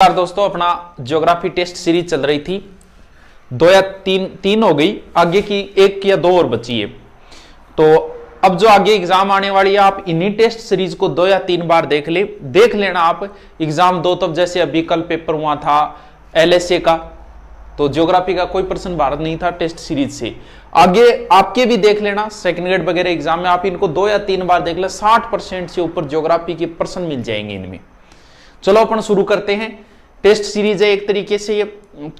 नमस्कार दोस्तों, अपना ज्योग्राफी टेस्ट सीरीज चल रही थी। 2 या 3 हो गई, आगे की 1 या 2 और बची है। तो अब जो आगे एग्जाम आने वाली है, आप इन्हीं टेस्ट सीरीज को 2 या 3 बार देख लेना। आप एग्जाम दो, तब जैसे अभी कल पेपर हुआ था LSA का, तो ज्योग्राफी का कोई प्रश्न भारत नहीं था टेस्ट सीरीज से। आगे आपके भी देख लेना, सेकंड ग्रेड वगैरह एग्जाम में आप इनको 2 या 3 बार देख ले, 60% से ऊपर ज्योग्राफी के प्रश्न मिल जाएंगे इनमें। चलो अपन शुरू करते हैं। टेस्ट सीरीज है, एक तरीके से ये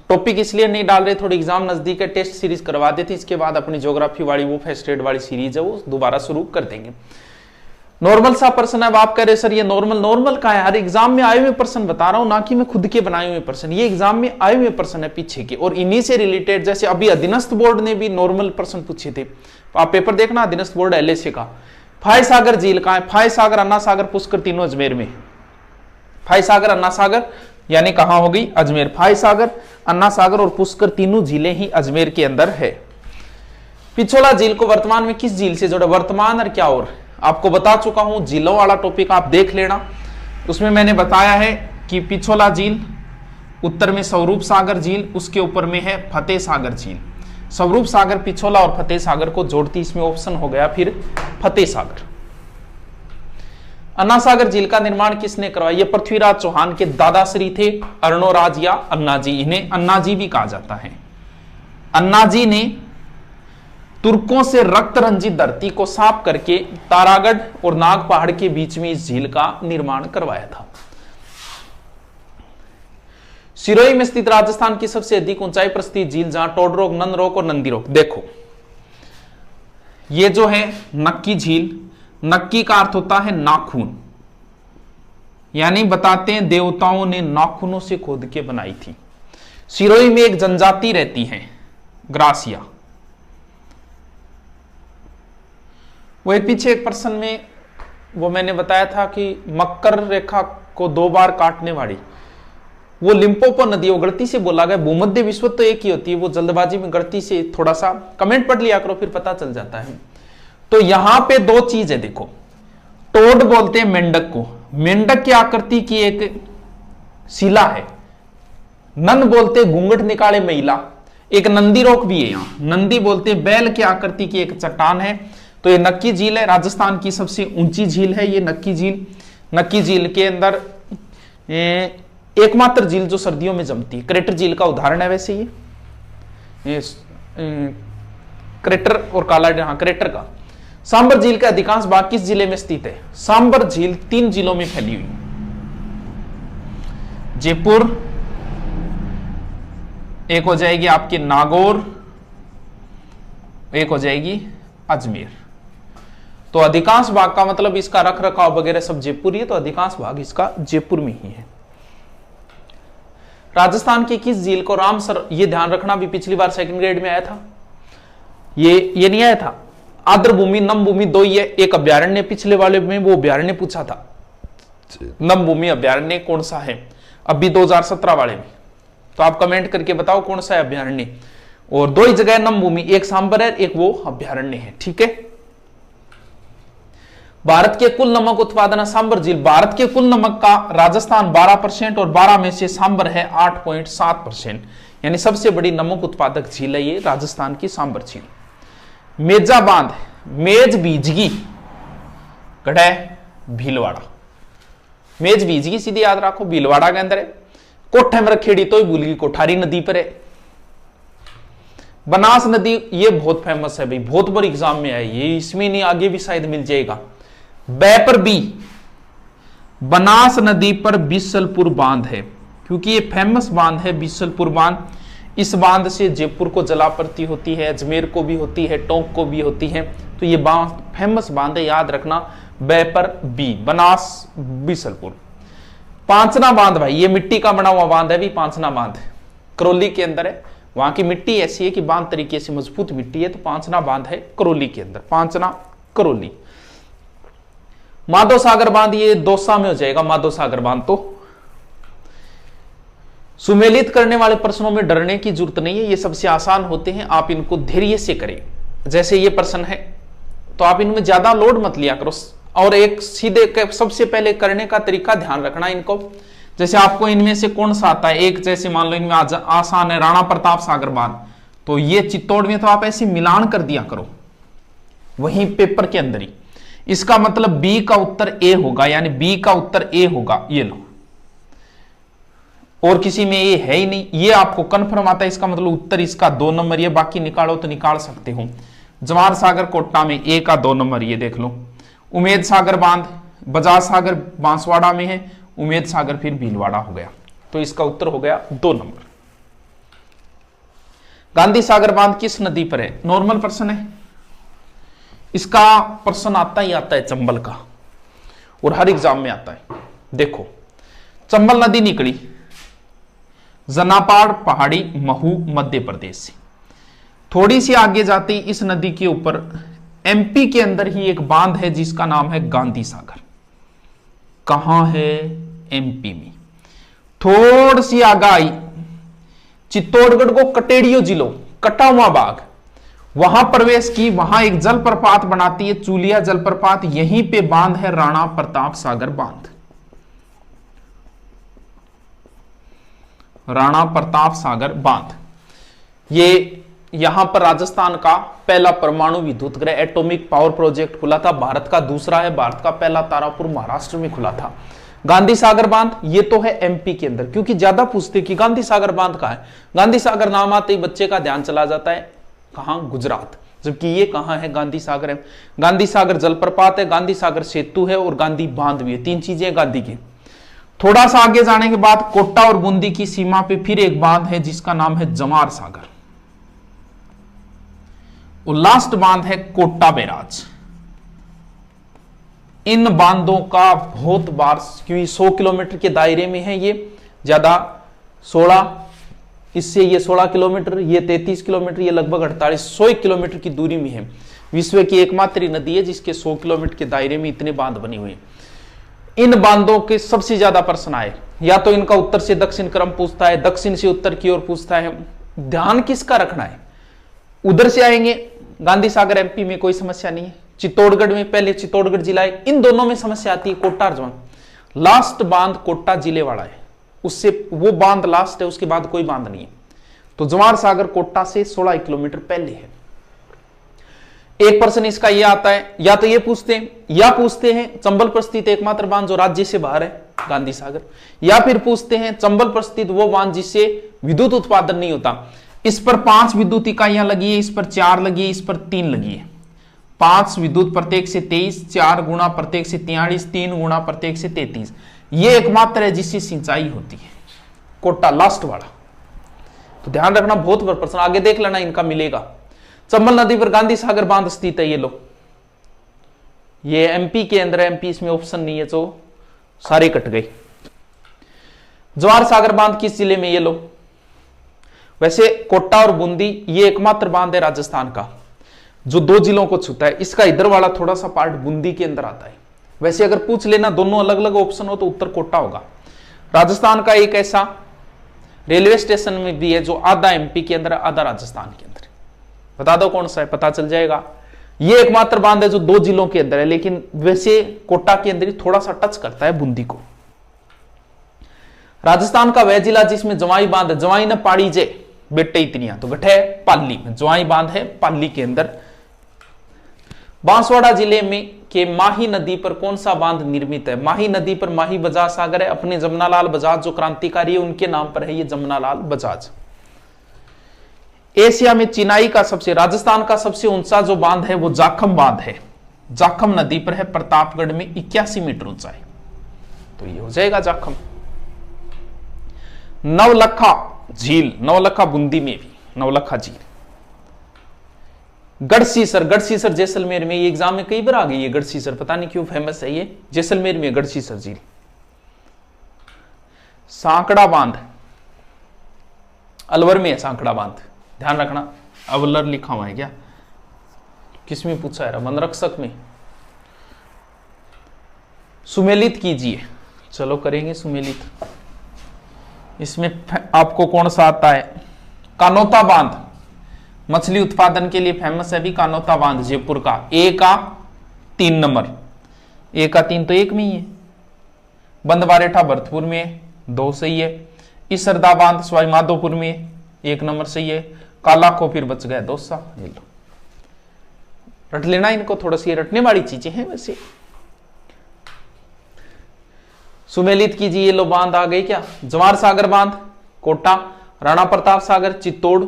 टॉपिक इसलिए नहीं डाल रहे, थोड़ी एग्जाम नजदीक है, टेस्ट सीरीज करवा देते, इसके बाद अपनी ज्योग्राफी वाली वो फर्स्ट ग्रेड वाली सीरीज है वो दोबारा शुरू कर देंगे। नॉर्मल सा प्रश्न है, अब आप कह रहे सर ये नॉर्मल का है, हर एग्जाम में आए हुए प्रश्न बता रहा हूं, ना कि मैं खुद के बनाए हुए प्रश्न। ये एग्जाम में आए हुए प्रश्न है पीछे के, और इन्हीं से रिलेटेड, जैसे अभी अधीनस्थ बोर्ड ने भी नॉर्मल प्रश्न पूछे थे। आप पेपर देखना, अधीनस्थ बोर्ड LSA का। फाय सागर झील कहां है? फाय सागर, अन्ना सागर, पुष्कर तीनों अजमेर में। फाय सागर, अन्ना सागर यानी कहां होगी? अजमेर। फाय सागर, अन्ना सागर और पुष्कर तीनों झीलें ही अजमेर के अंदर है। पिछोला झील को वर्तमान में किस झील से जोड़ा? वर्तमान और क्या और आपको बता चुका हूं, झीलों वाला टॉपिक आप देख लेना। उसमें मैंने बताया है कि पिछोला झील उत्तर में स्वरूप सागर झील, उसके ऊपर में है फतेह सागर झील। स्वरूप सागर, पिछोला और फतेह सागर को जोड़ती, इसमें ऑप्शन हो गया फिर फतेह सागर। अन्ना सागर झील का निर्माण किसने करवाया? ये पृथ्वीराज चौहान के दादाश्री थे, अर्णोराज या अन्ना जी, इन्हें अन्ना जी भी कहा जाता है। अन्ना जी ने तुर्कों से रक्त रंजित धरती को साफ करके तारागढ़ और नाग पहाड़ के बीच में इस झील का निर्माण करवाया था। सिरोही में स्थित राजस्थान की सबसे अधिक ऊंचाई पर स्थित झील, जहां टोडरोक, नंदरोक और नंदीरोक। देखो ये जो है नक्की झील, नक्की का अर्थ होता है नाखून, यानी बताते हैं देवताओं ने नाखूनों से खोद के बनाई थी। सिरोही में एक जनजाति रहती है ग्रासिया। वो एक पीछे एक प्रश्न में वो मैंने बताया था कि मकर रेखा को 2 बार काटने वाली वो लिम्पोपो नदी, वो गलती से बोला गया। भूमध्य विश्व तो एक ही होती है, वो जल्दबाजी में गलती से थोड़ा सा कमेंट पढ़ लिया करो, फिर पता चल जाता है। तो यहां पे 2 चीज है, देखो। टोड बोलते हैं मेंढक को, मेंढक की आकृति की एक शिला है। नन बोलते घूंघट निकाले महिला। एक नंदी रोक भी है, यहां नंदी बोलते बैल की आकृति की एक चट्टान है। तो ये नक्की झील है, राजस्थान की सबसे ऊंची झील है ये नक्की झील। नक्की झील के अंदर एकमात्र झील जो सर्दियों में जमती है। क्रेटर झील का उदाहरण है वैसे ये क्रेटर और काला, हाँ क्रेटर का। सांबर झील का अधिकांश भाग किस जिले में स्थित है? सांबर झील 3 जिलों में फैली हुई, जयपुर, एक हो जाएगी आपके नागौर, एक हो जाएगी अजमेर। तो अधिकांश भाग का मतलब इसका रख रखाव वगैरह सब जयपुर ही है, तो अधिकांश भाग इसका जयपुर में ही है। राजस्थान की किस झील को रामसर, ये ध्यान रखना, भी पिछली बार सेकंड ग्रेड में आया था, ये नहीं आया था। आर्द्रभूमि, नमभूमि 2 ही है। एक अभ्यारण्य पिछले वाले में वो अभ्यारण्य पूछा था, नमभूमि अभ्यारण्य कौन सा है अभी 2017 वाले में, तो आप कमेंट करके बताओ कौन सा है अभ्यारण्य। और 2 ही जगह नमभूमि, एक सांबर है, एक वो अभ्यारण्य है, ठीक है। भारत के कुल नमक उत्पादन सांबर झील, भारत के कुल नमक का राजस्थान 12% और 12 में से सांबर है 8.7%, यानी सबसे बड़ी नमक उत्पादक झील है ये राजस्थान की सांबर झील। मेजा बांध, मेज बीजगी, गढ़े भीलवाड़ा। मेज बीजगी सीधी याद रखो, भीलवाड़ा के अंदर है। कोठे में रखेड़ी तो ही भूल गई, कोठारी नदी पर है। बनास नदी, ये बहुत फेमस है भाई, बहुत बार एग्जाम में है ये, इसमें नहीं आगे भी शायद मिल जाएगा। बै पर बी, बनास नदी पर बीसलपुर बांध है, क्योंकि ये फेमस बांध है बीसलपुर बांध। इस बांध से जयपुर को जलापूर्ति होती है, अजमेर को भी होती है, टोंक को भी होती है। तो ये बांध फेमस बांध है, याद रखना। बै पर बी, बनास बीसलपुर। पांचना बांध भाई, ये मिट्टी का बना हुआ बांध है भी, पांचना बांध करौली के अंदर है। वहां की मिट्टी ऐसी है कि बांध तरीके से मजबूत मिट्टी है, तो पांचना बांध है करौली के अंदर, पांचना करौली। माधव सागर बांध, ये दौसा में हो जाएगा माधव सागर बांध। तो सुमेलित करने वाले प्रश्नों में डरने की जरूरत नहीं है, ये सबसे आसान होते हैं, आप इनको धैर्य से करें। जैसे ये प्रश्न है तो आप इनमें ज्यादा लोड मत लिया करो, और एक सीधे सबसे पहले करने का तरीका ध्यान रखना इनको। जैसे आपको इनमें से कौन सा आता है, एक जैसे मान लो इनमें आसान है राणा प्रताप सागर बांध, तो ये चित्तौड़ में, तो आप ऐसे मिलान कर दिया करो वहीं पेपर के अंदर ही। इसका मतलब बी का उत्तर ए होगा, यानी बी का उत्तर ए होगा, ये लो। और किसी में ये है ही नहीं, ये आपको कंफर्म आता है, इसका मतलब उत्तर इसका 2 नंबर, ये बाकी निकालो तो निकाल सकते हो। जवाहर सागर कोटा में ए का 2 नंबर, ये देख लो। उमेद सागर बांध बजाज सागर बांसवाड़ा में है, उमेद सागर फिर भीलवाड़ा हो गया, तो इसका उत्तर हो गया 2 नंबर। गांधी सागर बांध किस नदी पर है? नॉर्मल प्रश्न है, इसका प्रश्न आता ही आता है चंबल का, और हर एग्जाम में आता है। देखो चंबल नदी निकली जनापाड़ पहाड़ी महू मध्य प्रदेश से, थोड़ी सी आगे जाती इस नदी के ऊपर एमपी के अंदर ही एक बांध है जिसका नाम है गांधी सागर। कहां है? एमपी में। थोड़ी सी आगे आई चित्तौड़गढ़ को कटेड़ियो जिलो कटा हुआ बाग, वहां प्रवेश की, वहां एक जलप्रपात बनाती है चूलिया जलप्रपात, यहीं पे बांध है राणा प्रताप सागर बांध। राणा प्रताप सागर बांध, ये यहां पर राजस्थान का पहला परमाणु विद्युत गृह एटॉमिक पावर प्रोजेक्ट खुला था, भारत का दूसरा है, भारत का पहला तारापुर महाराष्ट्र में खुला था। गांधी सागर बांध ये तो है एमपी के अंदर, क्योंकि ज्यादा पूछते कि गांधी सागर बांध कहां है, गांधी सागर नाम आते ही बच्चे का ध्यान चला जाता है कहां? गुजरात, जबकि ये कहां है? गांधी सागर है। गांधी सागर जलप्रपात है, गांधी सागर सेतु है, और गांधी बांध भी है, 3 चीजें गांधी की। थोड़ा सा आगे जाने के बाद कोटा और बूंदी की सीमा पे फिर एक बांध है जिसका नाम है जमार सागर, और लास्ट बांध है कोटा बैराज। इन बांधों का बहुत बार, क्योंकि 100 किलोमीटर के दायरे में है, ये ज्यादा 16, इससे ये 16 किलोमीटर, ये 33 किलोमीटर, ये लगभग 100 किलोमीटर की दूरी में है। विश्व की एकमात्र नदी है जिसके 100 किलोमीटर के दायरे में इतने बांध बने हुए हैं। इन बांधों के सबसे ज्यादा प्रश्न आए, या तो इनका उत्तर से दक्षिण क्रम पूछता है, दक्षिण से उत्तर की ओर पूछता है। ध्यान किसका रखना है? उधर से आएंगे गांधी सागर एमपी में कोई समस्या नहीं है, चित्तौड़गढ़ में पहले चित्तौड़गढ़ जिला है, इन दोनों में समस्या आती है कोटा और जवान। लास्ट बांध कोटा जिले वाला है, उससे वो बांध लास्ट है, उसके बाद कोई बांध नहीं है। तो जवाहर सागर कोटा से 16 किलोमीटर पहले है। एक प्रश्न इसका यह आता है, या तो ये पूछते हैं, या पूछते हैं चंबल पर स्थित एकमात्र बांध जो राज्य से बाहर है गांधी सागर, या फिर पूछते हैं चंबल पर स्थित वो बांध जिससे विद्युत उत्पादन नहीं होता। इस पर 5 विद्युत इकाइयां लगी है, इस पर 4 लगी है, इस पर 3 लगी है। 5 विद्युत प्रत्येक से 23, 4 गुणा प्रत्येक से 43, 3 गुणा प्रत्येक से 33। ये एकमात्र है जिससे सिंचाई होती है, कोटा लास्ट वाला। तो ध्यान रखना, बहुत बार प्रश्न आगे देख लेना इनका मिलेगा। चंबल नदी पर गांधी सागर बांध स्थित है, ये लो, ये एमपी के अंदर, एमपी इसमें ऑप्शन नहीं है तो सारे कट गए। जवाहर सागर बांध किस जिले में? ये लो। वैसे कोटा और बूंदी ये एकमात्र बांध है राजस्थान का जो 2 जिलों को छूता है, इसका इधर वाला थोड़ा सा पार्ट बूंदी के अंदर आता है। वैसे अगर पूछ लेना दोनों अलग अलग ऑप्शन हो तो उत्तर कोटा होगा। राजस्थान का एक ऐसा रेलवे स्टेशन में भी है जो आधा एमपी के अंदर, आधा राजस्थान के अंदर। बता दो कौन सा है, पता चल जाएगा। ये एकमात्र बांध है जो 2 जिलों के अंदर है, लेकिन वैसे कोटा के अंदर ही थोड़ा सा टच करता है बूंदी को। राजस्थान का वह जिला जिसमें जवाई बांध है, जवाई न पाड़ी जे बेटे इतनिया, तो गठे पाली में जवाई बांध है, पाली के अंदर। बांसवाड़ा जिले में के माही नदी पर कौन सा बांध निर्मित है? माही नदी पर माही बजाज सागर है, अपने जमनालाल बजाज जो क्रांतिकारी है उनके नाम पर है ये जमनालाल बजाज। एशिया में चिनाई का सबसे, राजस्थान का सबसे ऊंचा जो बांध है वो जाखम बांध है, जाखम नदी पर है, प्रतापगढ़ में 81 मीटर ऊंचा है, तो ये हो जाएगा जाखम। नवलखा झील, नवलखा बूंदी में भी नवलखा झील। गढ़सीसर, गढ़सीसर जैसलमेर में, ये एग्जाम में कई बार आ गई है गढ़सीसर, पता नहीं क्यों फेमस है ये, जैसलमेर में गढ़सीसर झील। सांकड़ा बांध अलवर में है, सांकड़ा बांध ध्यान रखना, अवलर लिखा हुआ है क्या, किसमें पूछा है? वनरक्षक में। सुमेलित कीजिए, चलो करेंगे सुमेलित। इसमें आपको कौन सा आता है? कानोता बांध, मछली उत्पादन के लिए फेमस है भी कानोता बांध जयपुर का, ए का 3 नंबर, ए का 3 तो 1 में ही है। बंदबारेठा भरतपुर में, 2 सही है। इसरदा बांध सवाई माधोपुर में 1 नंबर सही है। काला को फिर बच गया दोसा, ये लो रट लेना इनको, थोड़ा सी रटने वाली चीजें हैं वैसे। सुमेलित कीजिए, ये लो बांध आ गई क्या, जवाहर सागर बांध कोटा, राणा प्रताप सागर चित्तौड़,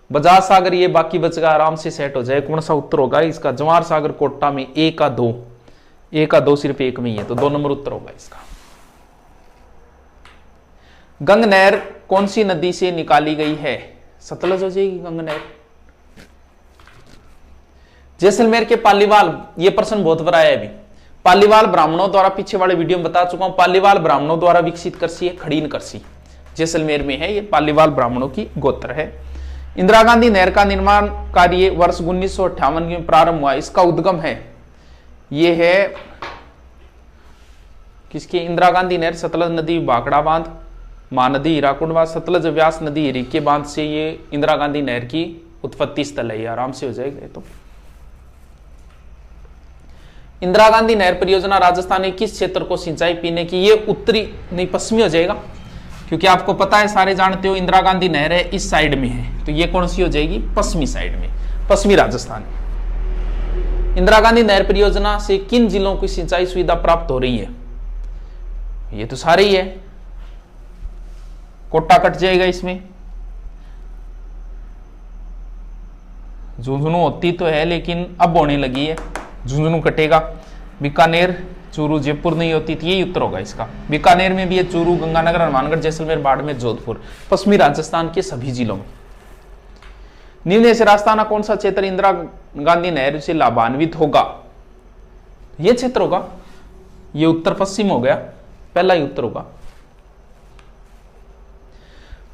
बजाज सागर, ये बाकी बच गया, आराम से सेट हो जाए। कौन सा उत्तर होगा इसका, जवाहर सागर कोटा में 1 का 2, 1 का 2 सिर्फ 1 में ही है, तो 2 नंबर उत्तर होगा इसका। गंग नहर कौन सी नदी से निकाली गई है, सतलज हो जाएगी गंग नहर। जैसलमेर के पालीवाल, ये प्रश्न बहुत बार आया है अभी। पालीवाल ब्राह्मणों द्वारा, पीछे वाले वीडियो में बता चुका हूं, पालीवाल ब्राह्मणों द्वारा विकसित कृषि है खड़ीन कृषि, जैसलमेर में है, ये पालीवाल ब्राह्मणों की गोत्र है। इंदिरा गांधी नहर का निर्माण कार्य वर्ष 1958 में प्रारंभ हुआ, इसका उद्गम है, ये है किसकी, इंदिरा गांधी नहर सतलज नदी भाखड़ा बांध, महानदी हीराकुंड बांध, सतलज व्यास नदी हिरी के बांध से ये इंदिरा गांधी नहर की उत्पत्ति स्थल है, आराम से हो जाएगा। तो इंदिरा गांधी नहर परियोजना राजस्थान के किस क्षेत्र को सिंचाई पीने की, ये उत्तरी नहीं पश्चिमी हो जाएगा, क्योंकि आपको पता है, सारे जानते हो इंदिरा गांधी नहर है इस साइड में है, तो ये कौन सी हो जाएगी, पश्चिमी साइड में, पश्चिमी राजस्थान। इंदिरा गांधी नहर परियोजना से किन जिलों की सिंचाई सुविधा प्राप्त हो रही है, ये तो सारे ही है, कोटा कट जाएगा इसमें, झुंझुनू होती तो है लेकिन अब होने लगी है, झुंझुनू कटेगा। बीकानेर चूरू जयपुर नहीं होती थी, यही उत्तर होगा इसका। बीकानेर में भी है चूरू, गंगानगर, हनुमानगढ़, जैसलमेर, बाड़मेर, जोधपुर, पश्चिमी राजस्थान के सभी जिलों में। निम्न से राजस्थान कौन सा क्षेत्र इंदिरा गांधी नहर से लाभान्वित होगा, यह क्षेत्र होगा, यह उत्तर पश्चिम हो गया, पहला ही उत्तर होगा।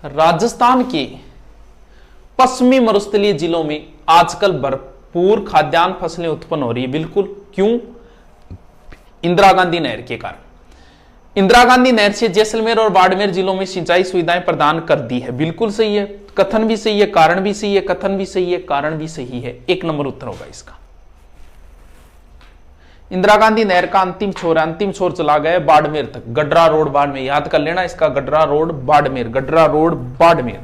राजस्थान के पश्चिमी मरुस्थलीय जिलों में आजकल भरपूर खाद्यान्न फसलें उत्पन्न हो रही है, बिल्कुल, क्यों, इंदिरा गांधी नहर के कारण। इंदिरा गांधी नहर से जैसलमेर और बाड़मेर जिलों में सिंचाई सुविधाएं प्रदान कर दी है, बिल्कुल सही है, कथन भी सही है, कारण भी सही है, कथन भी सही है, कारण भी सही है, 1 नंबर उत्तर होगा इसका। इंदिरा गांधी नहर का अंतिम छोर चला गया बाड़मेर तक, गडरा रोड बाड़मेर, याद कर लेना इसका, गडरा रोड बाड़मेर, गडरा रोड बाड़मेर।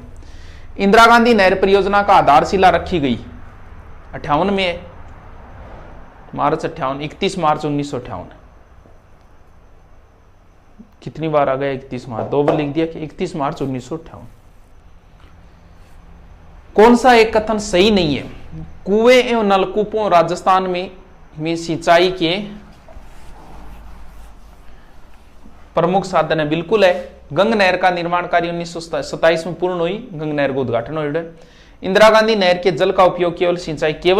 इंदिरा गांधी नहर परियोजना का आधारशिला रखी गई 58 में, मार्च 58, 31 मार्च 1958। कितनी बार आ गया 31 मार्च, 2 बार लिख दिया कि 31 मार्च 1958। कौन सा एक कथन सही नहीं है, कुएं एवं नलकूपों राजस्थान में सिंचाई के प्रमुख साधन है, बिल्कुल है। गंग नहर का निर्माण कार्य 1927 में पूर्ण हुई, गंग नहर का उद्घाटन हो। इंदिरा गांधी नहर के जल का उपयोग केवल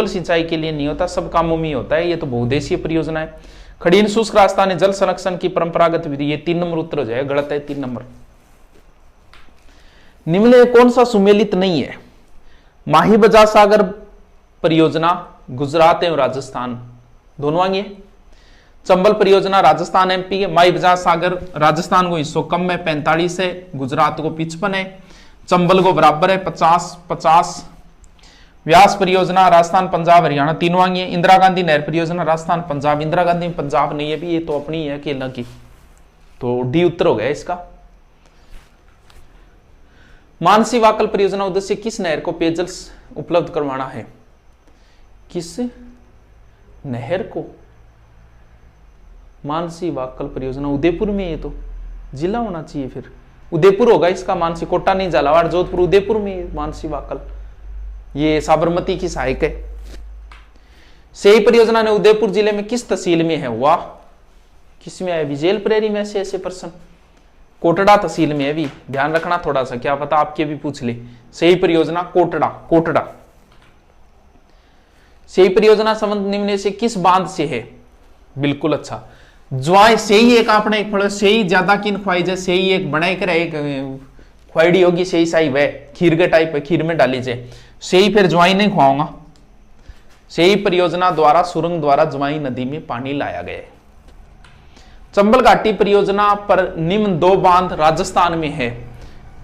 सिंचाई के लिए नहीं होता, सब कामों में होता है, ये तो बहुउद्देशीय परियोजना है। खड़ीन शुष्क राजस्थान है जल संरक्षण की परंपरागत विधि, ये 3 नंबर उत्तर हो जाएगा, गलत है 3 नंबर। निम्न में कौन सा सुमेलित नहीं है, माही बजाज सागर परियोजना गुजरात एवं राजस्थान दोनों आएंगे। चंबल परियोजना राजस्थान एमपी है, माई बजाज सागर राजस्थान को हिस्सों कम है 45 है, गुजरात को 55 है, चंबल को बराबर है 50-50। व्यास परियोजना राजस्थान पंजाब हरियाणा तीनों आएंगे। इंदिरा गांधी नहर परियोजना राजस्थान पंजाब, इंदिरा गांधी पंजाब नहीं है भी, ये तो अपनी है अकेला की, तो डी उत्तर हो गया इसका। मानसी वाकल परियोजना उद्देश्य किस नहर को पेयजल उपलब्ध करवाना है, किस नहर को, मानसी वाकल परियोजना उदयपुर में, ये तो जिला होना चाहिए, फिर उदयपुर होगा इसका। मानसी, कोटा नहीं, झालावाड़, जोधपुर, उदयपुर में मानसी वाकल, ये साबरमती की सहायक है। सेई परियोजना ने उदयपुर जिले में किस तहसील में है, वाह, किसमें है, विजेल प्रेरी में से ऐसे प्रश्न, कोटड़ा तहसील में है भी, ध्यान रखना थोड़ा सा, क्या पता आपके भी पूछ ले। सेई परियोजना कोटड़ा। सेई परियोजना संबंध निम्न से किस बांध से है, बिल्कुल अच्छा, ज्वाई सेई एक आपने एक फल, सेई ज्यादा किन ख्वाई जाए, सेई एक बनाई कर एक ख्वाइडी होगी, सेई साई वह खीर के टाइप है, खीर में डाली जाए, सेई फिर ज्वाई नहीं खुआऊंगा। सेई परियोजना द्वारा सुरंग द्वारा ज्वाई नदी में पानी लाया गया है। चंबल घाटी परियोजना पर निम्न 2 बांध राजस्थान में है,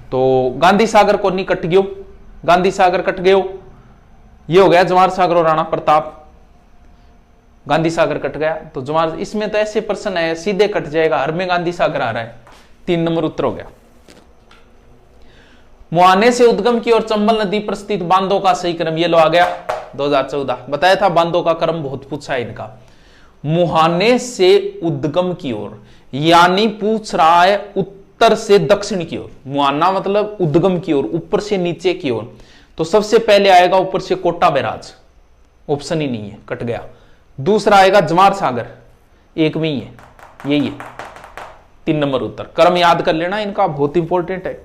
तो गांधी सागर को नहीं कट गयो, गांधी सागर कट गयो, ये हो गया जवाहर सागर और राणा प्रताप, गांधी सागर कट गया, तो जवाहर, इसमें तो ऐसे प्रश्न है सीधे कट जाएगा, हर में गांधी सागर आ रहा है, 3 नंबर उत्तर हो गया। मुहाने से उद्गम की ओर चंबल नदी पर स्थित बांधों का सही क्रम, ये लो आ गया 2014, बताया था बांधों का क्रम बहुत पूछा है इनका। मुहाने से उद्गम की ओर यानी पूछ रहा है उत्तर से दक्षिण की ओर, मुहाना मतलब उद्गम की ओर, ऊपर से नीचे की ओर, तो सबसे पहले आएगा ऊपर से कोटा बैराज, ऑप्शन ही नहीं है, कट गया। दूसरा आएगा जवार सागर, एक में ही है, यही है 3 नंबर उत्तर। क्रम याद कर लेना इनका, बहुत इंपॉर्टेंट है।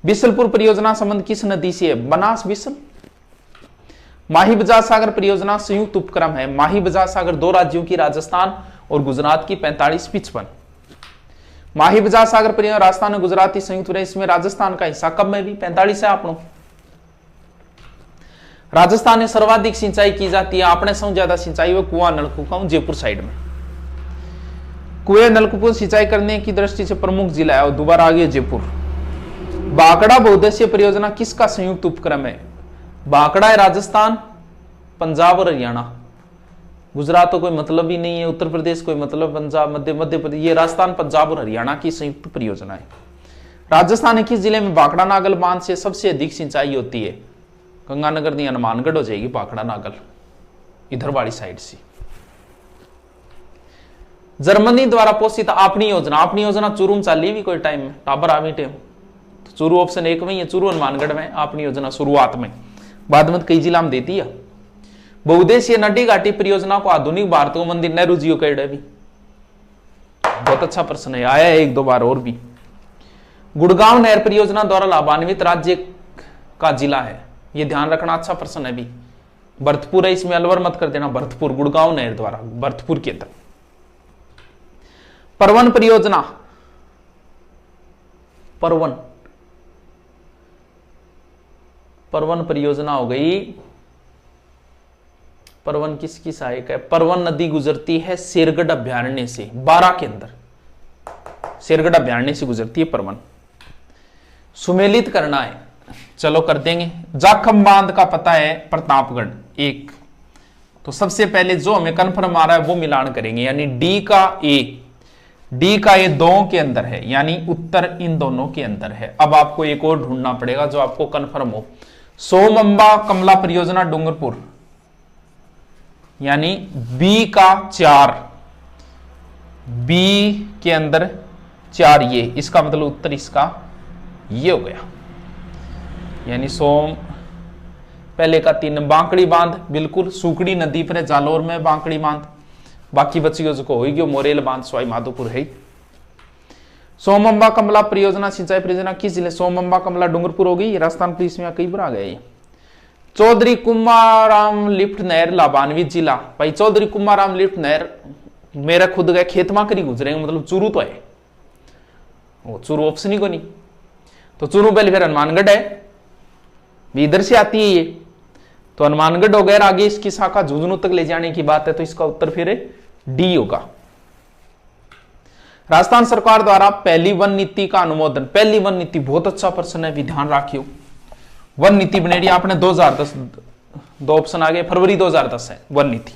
बिसलपुर परियोजना संबंध किस नदी से है? बनास बिसल। माही बजाज सागर परियोजना संयुक्त उपक्रम है। माही बजाज सागर 2 राज्यों की, राजस्थान और गुजरात की 45-55। माही बजाज सागर परियोजना राजस्थान और गुजरात की संयुक्त, इसमें राजस्थान का हिस्सा कब में भी 45 है आपको। राजस्थान में सर्वाधिक सिंचाई की जाती है, आपने सबसे ज्यादा सिंचाई वो कुआं नलकूपों जयपुर साइड में। कुएं नलकूपों सिंचाई करने की दृष्टि से प्रमुख जिला है और दोबारा आगे जयपुर। बांकड़ा बहुउद्देशीय परियोजना किसका संयुक्त उपक्रम है? बांकड़ा है राजस्थान, पंजाब और हरियाणा। गुजरात तो कोई मतलब ही नहीं है, उत्तर प्रदेश कोई मतलब, पंजाब मध्य प्रदेश, ये राजस्थान पंजाब और हरियाणा की संयुक्त परियोजना है। राजस्थान के किस जिले में बांकड़ा नागल बांध से सबसे अधिक सिंचाई होती है? गंगानगर नहीं, हनुमानगढ़ हो जाएगी बांकड़ा नागल, इधर वाली साइड से। जर्मनी द्वारा पोषित अपनी योजना चूरू में चाली भी कोई टाइम में, टाबर आवी टेम, तो चूरू ऑप्शन 1 में ही है, चूरू हनुमानगढ़ में अपनी योजना शुरुआत में, बाद में कई जिला में देती है। बहुउद्देशीय नदी घाटी परियोजना को आधुनिक भारत को मंदिर नेहरू जी को भी बहुत अच्छा प्रश्न है, आया है 1-2 बार और भी। गुड़गांव नहर परियोजना द्वारा लाभान्वित राज्य का जिला है, ये ध्यान रखना, अच्छा प्रश्न है भी। भरतपुर है, इसमें अलवर मत कर देना, भरतपुर गुड़गांव नहर द्वारा, भरतपुर के अंदर। परवन परियोजना, परवन परियोजना हो गई। परवन किसकी सहायक है? परवन नदी गुजरती है शेरगढ़ अभ्यारण्य से, 12 के अंदर शेरगढ़ अभ्यारण्य से गुजरती है परवन। सुमेलित करना है, चलो कर देंगे। जाखम बांध का पता है प्रतापगढ़ 1, तो सबसे पहले जो हमें कन्फर्म आ रहा है वो मिलान करेंगे, यानी डी का ए 2 के अंदर है, यानी उत्तर इन दोनों के अंदर है। अब आपको एक और ढूंढना पड़ेगा जो आपको कन्फर्म हो। सोमंबा कमला परियोजना डूंगरपुर, यानी बी का 4, बी के अंदर 4, ये इसका मतलब उत्तर इसका ये हो गया, यानी सोम पहले का 3। बांकड़ी बांध बिल्कुल सूखड़ी नदी पर है, जालोर में बांकड़ी बांध, बाकी बची जो होगी मोरेल बांध सवाई माधोपुर है। सोमंबा कमला परियोजना सिंचाई परियोजना किस जिले? सोमंबा कमला डूंगरपुर होगी, राजस्थान पुलिस में कई बार आ गया ये। चौधरी कुमाराम लिफ्ट नहर लाभान्वित जिला, भाई चौधरी कुमाराम लिफ्ट नहर मेरा खुद गए खेत में करी गुजरेंगे, मतलब चूरू तो है, वो चूरू ऑप्शन ही को नहीं, तो चूरू पहले फिर हनुमानगढ़ है, इधर से आती है ये, तो हनुमानगढ़ हो गया, आगे इसकी शाखा झुंझुनू तक ले जाने की बात है, तो इसका उत्तर फिर डी होगा। राजस्थान सरकार द्वारा पहली वन नीति का अनुमोदन, पहली वन नीति बहुत अच्छा प्रश्न है, ध्यान रखियो। वन नीति बनेगी आपने 2010, 2 ऑप्शन आ गए, फरवरी 2010 है वन नीति।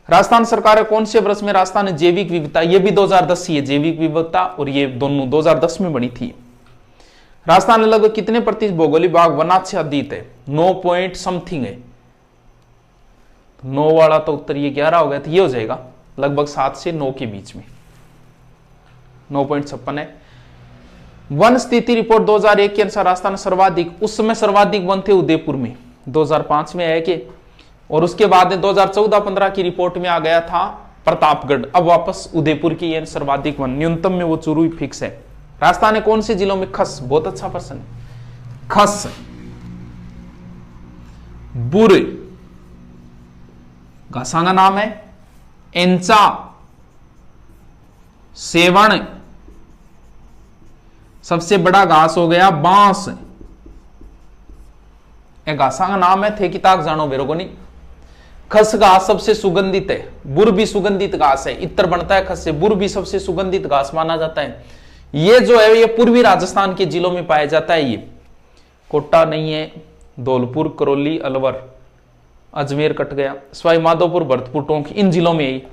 राजस्थान सरकार कौन से वर्ष में राजस्थान जैविक विविधता, ये भी 2010 ही है, जैविक विविधता और ये दोनों 2010 में बनी थी। राजस्थान में लगभग कितने प्रतिशत भौगोलिक भाग वनाच्छादित है? 9 पॉइंट समथिंग है, 9 वाला तो उत्तर ये 11 हो गया, तो ये हो जाएगा लगभग 7 से 9 के बीच में, 9.56 है। वन स्थिति रिपोर्ट 2001 के अनुसार राजस्थान सर्वाधिक, उस समय सर्वाधिक वन थे उदयपुर में, 2005 में है कि, और उसके बाद 2014-15 की रिपोर्ट में आ गया था प्रतापगढ़, अब वापस उदयपुर की ये सर्वाधिक वन, न्यूनतम में वो चूरू फिक्स है। राजस्थान के कौन से जिलों में खस, बहुत अच्छा प्रश्न, खस, बुर, घासा का नाम है, एंचा, सेवण, सबसे बड़ा घास हो गया बांस, घासा का नाम है, थे किताब जानो बेरो को नहीं। खस घास सबसे सुगंधित है, बुर भी सुगंधित घास है, इत्र बनता है खस से, बुर भी सबसे सुगंधित घास माना जाता है। ये जो है ये पूर्वी राजस्थान के जिलों में पाया जाता है, ये कोटा नहीं है, धौलपुर, करौली, अलवर, अजमेर कट गया, सवाई माधोपुर, भरतपुर, टोंक, इन जिलों में ही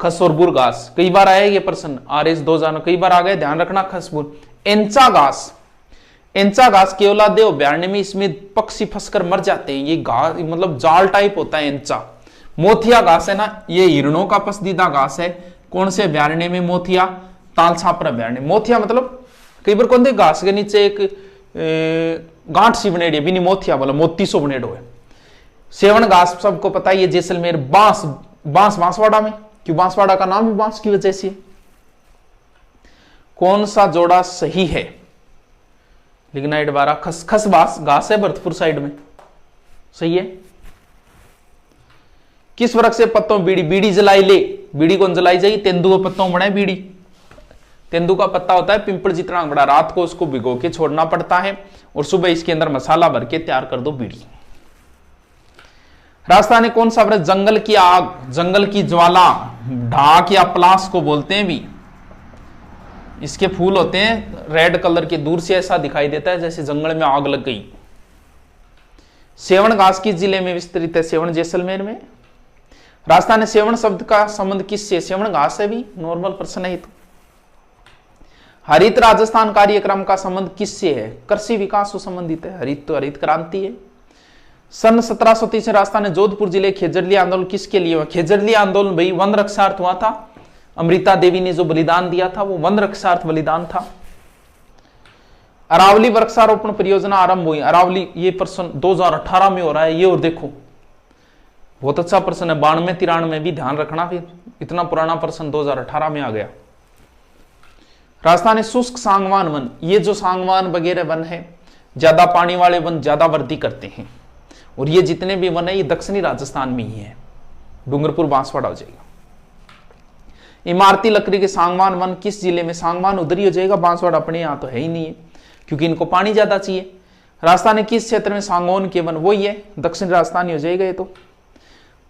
खस और बुर घास। कई बार आया ये प्रश्न, RS 2 जानो कई बार आ गए, ध्यान रखना। खस बुर एंचा घास, एंचा घास केवलादेव अभयारण्य में इसमें पक्षी फंसकर मर जाते हैं। ये घास मतलब जाल टाइप होता है एंचा। मोथिया घास है ना, ये हिरणों का पसंदीदा घास है। कौन से अभयारण्य में? मोथिया तालछापर अभयारण्य। मोथिया मतलब कई बार कौन घास के नीचे एक गांठ सी बनेड़ी है, बिनी मोथिया बोला मोती सो बनेड़ो है। सेवन घास सबको पता है, ये जैसलमेर बांसवाड़ा में, क्यों बांसवाड़ा का नाम भी बांस की वजह से। कौन सा जोड़ा सही है? लिग्नाइट 12 खस घास है भरतपुर साइड में, सही है। किस वृक्ष से पत्तों बीड़ी? बीड़ी जलाई ले, बीड़ी कौन जलाई जाएगी? तेंदुआ पत्तों बना है बीड़ी। तेंदु का पत्ता होता है पिंपल जितना बड़ा, रात को उसको भिगो के छोड़ना पड़ता है और सुबह इसके अंदर मसाला भर के तैयार कर दो बीड़ी। राजस्थान में कौन सा वृक्ष जंगल की आग, जंगल की ज्वाला, ढाक या पलास को बोलते हैं भी। इसके फूल होते हैं रेड कलर के, दूर से ऐसा दिखाई देता है जैसे जंगल में आग लग गई। सेवन घास किस जिले में विस्तृत है? सेवन जैसलमेर में। राजस्थान में सेवन शब्द का संबंध किससे? सेवन घास है भी, नॉर्मल पर्सन है। तो हरित राजस्थान कार्यक्रम का संबंध किससे है? कृषि विकास से संबंधित है। हरित तो हरित क्रांति है। सन 1730 में राजस्थान में जोधपुर जिले खेजड़ली आंदोलन किसके लिए हुआ? खेजड़ली आंदोलन भाई वन रक्षार्थ हुआ था। अमृता देवी ने जो बलिदान दिया था वो वन रक्षार्थ बलिदान था। अरावली वृक्षारोपण परियोजना आरंभ हुई। अरावली ये प्रश्न 2018 में हो रहा है ये, और देखो बहुत अच्छा प्रश्न है। 92-93 में भी ध्यान रखना, फिर इतना पुराना प्रश्न 2018 में आ गया। राजस्थान में शुष्क सांगवान वन, ये जो सांगवान वगैरह वन है, ज्यादा पानी वाले वन ज्यादा वृद्धि करते हैं, और ये जितने भी वन है ये दक्षिणी राजस्थान में ही है। डूंगरपुर बांसवाड़ा हो जाएगा। इमारती लकड़ी के सांगवान वन किस जिले में? सांगवान उधर ही हो जाएगा, बांसवाड़ा अपने यहां तो है ही नहीं है क्योंकि इनको पानी ज्यादा चाहिए। राजस्थान में किस क्षेत्र में सांगवान के वन? वही है, दक्षिण राजस्थान ही हो जाएगा ये तो।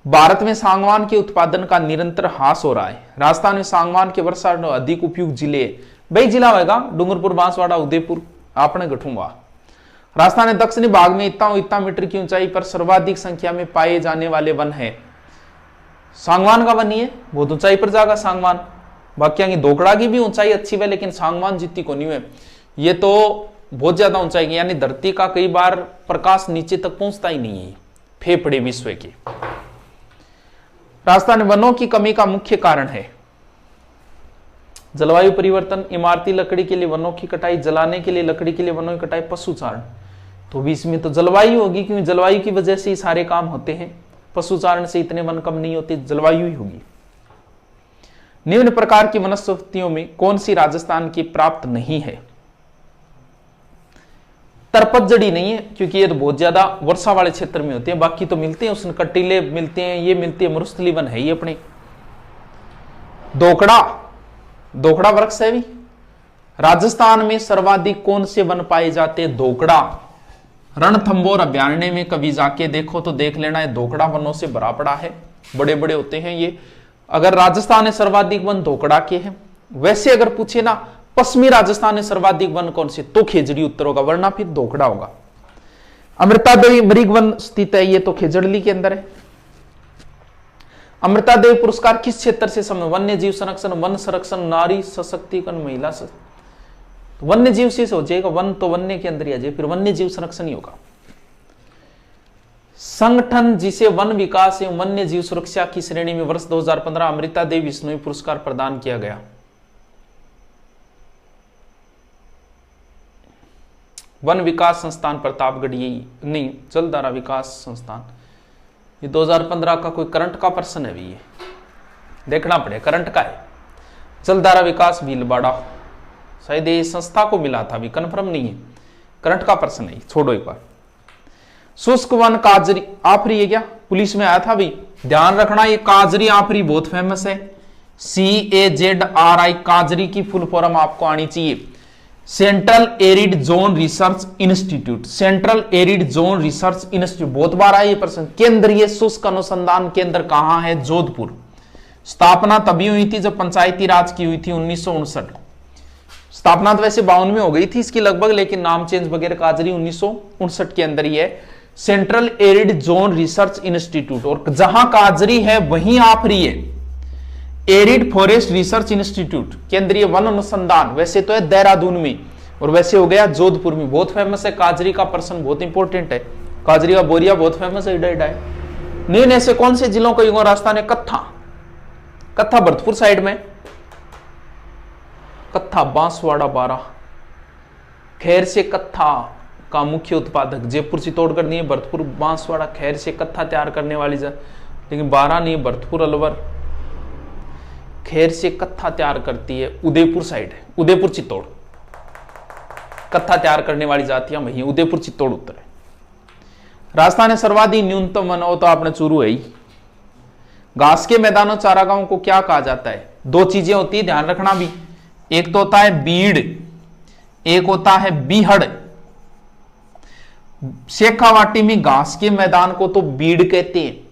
भारत में सांगवान के उत्पादन का निरंतर ह्रास हो रहा है। राजस्थान में सांगवान के वर्षा अधिक उपयुक्त जिले, भाई जिला होगा डूंगरपुर बांसवाड़ा उदयपुर आपने गठूंगा। राजस्थान में दक्षिणी भाग में इतना मीटर की ऊंचाई पर सर्वाधिक संख्या में पाए जाने वाले वन है। सांगवान का वन ही है, बहुत ऊंचाई पर जाएगा सांगवान। बाकी की धोकड़ा की भी ऊंचाई अच्छी है लेकिन सांगवान जितनी को नहीं है, ये तो बहुत ज्यादा ऊंचाई की, यानी धरती का कई बार प्रकाश नीचे तक पहुंचता ही नहीं है। फेफड़े विश्व के। राजस्थान में वनों की कमी का मुख्य कारण है जलवायु परिवर्तन, इमारती लकड़ी के लिए वनों की कटाई, जलाने के लिए लकड़ी के लिए वनों की कटाई, पशुचारण। तो भी इसमें तो जलवायु होगी क्योंकि जलवायु की वजह से ही सारे काम होते हैं। पशुचारण से इतने वन कम नहीं होते, जलवायु ही होगी। निम्न प्रकार की वनस्पतियों में कौन सी राजस्थान की प्राप्त नहीं है? तरपतझड़ी नहीं है क्योंकि ये तो बहुत ज्यादा वर्षा वाले क्षेत्र में होते हैं, बाकी तो मिलते हैं, उसने कटीले मिलते हैं, ये मिलते हैं, मरुस्थली वन है ये अपने। दोकड़ा वृक्ष है भी। राजस्थान में सर्वाधिक कौन से वन पाए जाते हैं? दोकड़ा। रणथंभौर अभयारण्य में कभी जाके देखो तो देख लेना है, दोकड़ा वनों से भरा पड़ा है, बड़े बड़े होते हैं ये। अगर राजस्थान में सर्वाधिक वन दोकड़ा के हैं। वैसे अगर पूछे ना पश्चिमी राजस्थान में सर्वाधिक वन कौन से, तो खेजड़ी उत्तर होगा, वरना फिर दोकड़ा होगा। अमृतादेवी मृग वन स्थित है, ये तो खेजड़ली के अंदर है। अमृतादेवी पुरस्कार किस क्षेत्र से संबंधित? वन्य जीव संरक्षण, वन संरक्षण, नारी सशक्तिकरण, महिला तो वन्य जीव से हो जाएगा, वन तो वन्य के अंदर ही आ जाएगा, फिर वन्य जीव संरक्षण ही होगा। संगठन जिसे वन विकास एवं वन्य जीव सुरक्षा की श्रेणी में वर्ष 2015 अमृतादेवी विश्नोई पुरस्कार प्रदान किया गया। वन विकास संस्थान प्रतापगढ़, यही नहीं, जलधारा विकास संस्थान। ये 2015 का कोई करंट का प्रश्न है भी, ये देखना पड़ेगा करंट का है। जलधारा विकास भीलवाड़ा, शायद ये संस्था को मिला था, अभी कंफर्म नहीं है, करंट का प्रश्न है, छोड़ो एक बार। शुष्क वन काजरी आफरी है क्या? पुलिस में आया था भी, ध्यान रखना ये काजरी आफरी बहुत फेमस है। CAZRI काजरी की फुल फॉर्म आपको आनी चाहिए। Central arid zone research institute, central arid zone research institute, बहुत बार आया ये प्रश्न। केंद्रीय शुष्क अनुसंधान केंद्र कहां है? जोधपुर। स्थापना तभी हुई थी जब पंचायती राज की हुई थी 1959। स्थापना तो वैसे 52 में हो गई थी इसकी लगभग, लेकिन नाम चेंज वगैरह काजरी 1959 के अंदर ही है। Central arid zone research institute, और जहां काजरी है वहीं आफरी है। एरिड फॉरेस्ट रिसर्च इंस्टीट्यूट, केंद्रीय वन अनुसंधान, वैसे तो है देहरादून में, और वैसे हो गया जोधपुर में बहुत फेमस है, काजरी का पर्सन बहुत इंपॉर्टेंट है, काजरी का बोरिया बहुत फेमस है, इडा है। नहीं ऐसे कौन से जिलों का युवा राजस्थान है? कत्था भरतपुर साइड में, कत्था बांसवाड़ा 12, खैर से कत्था का मुख्य उत्पादक, जयपुर चित्तौड़गढ़ नहीं, भरतपुर बांसवाड़ा खैर से कत्था तैयार करने वाली लेकिन 12 नहीं, भरतपुर अलवर खैर से कत्था तैयार करती है, उदयपुर साइड है, उदयपुर चित्तौड़ कत्था तैयार करने वाली जातियां वही, उदयपुर चित्तौड़ उत्तर है। राजस्थान में सर्वाधिक न्यूनतम वन हो तो आपने चूरू है ही। घास के मैदानों चारागाहों को क्या कहा जाता है? 2 चीजें होती है, ध्यान रखना भी, एक तो होता है बीड़, एक होता है बीहड़। शेखावाटी में घास के मैदान को तो बीड़ कहते हैं।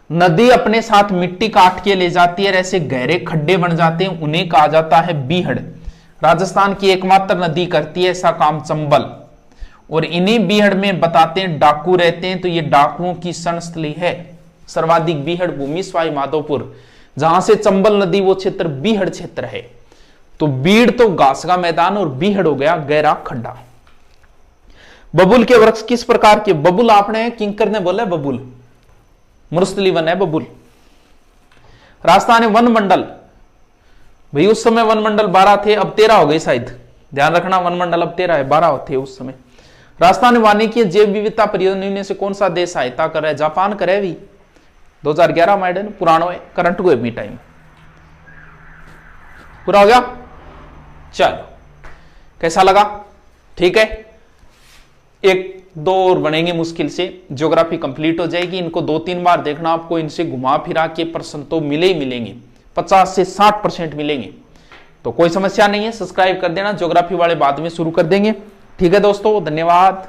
नदी अपने साथ मिट्टी काट के ले जाती है, ऐसे गहरे खड्डे बन जाते हैं, उन्हें कहा जाता है बीहड़। राजस्थान की एकमात्र नदी करती है ऐसा काम चंबल, और इन्हीं बीहड़ में बताते हैं डाकू रहते हैं, तो ये डाकुओं की शरणस्थली है सर्वाधिक बीहड़ भूमि सवाई माधोपुर, जहां से चंबल नदी वो क्षेत्र बीहड़ क्षेत्र है। तो बीड़ तो घास का मैदान और बीहड़ हो गया गहरा खड्डा। बबुल के वृक्ष किस प्रकार के? बबुल आपने किंकर ने बोला बबुल, मरुस्थली वन है बबुल। राजस्थान वन मंडल, भाई उस समय वन मंडल 12 थे, अब 13 हो गए शायद, ध्यान रखना वन मंडल अब 13 है, 12 थे उस समय। राजस्थान वानिकी जैव विविधता परियोजना से कौन सा देश सहायता कर रहा है? जापान करे भी, 2011 में आइडन पुरानो है, करंट को भी टाइम पूरा हो गया। चलो कैसा लगा? ठीक है, 1-2 और बनेंगे मुश्किल से, ज्योग्राफी कंप्लीट हो जाएगी। इनको 2-3 बार देखना, आपको इनसे घुमा फिरा के प्रश्न तो मिले ही मिलेंगे, 50 से 60% मिलेंगे, तो कोई समस्या नहीं है। सब्सक्राइब कर देना, ज्योग्राफी वाले बाद में शुरू कर देंगे। ठीक है दोस्तों, धन्यवाद।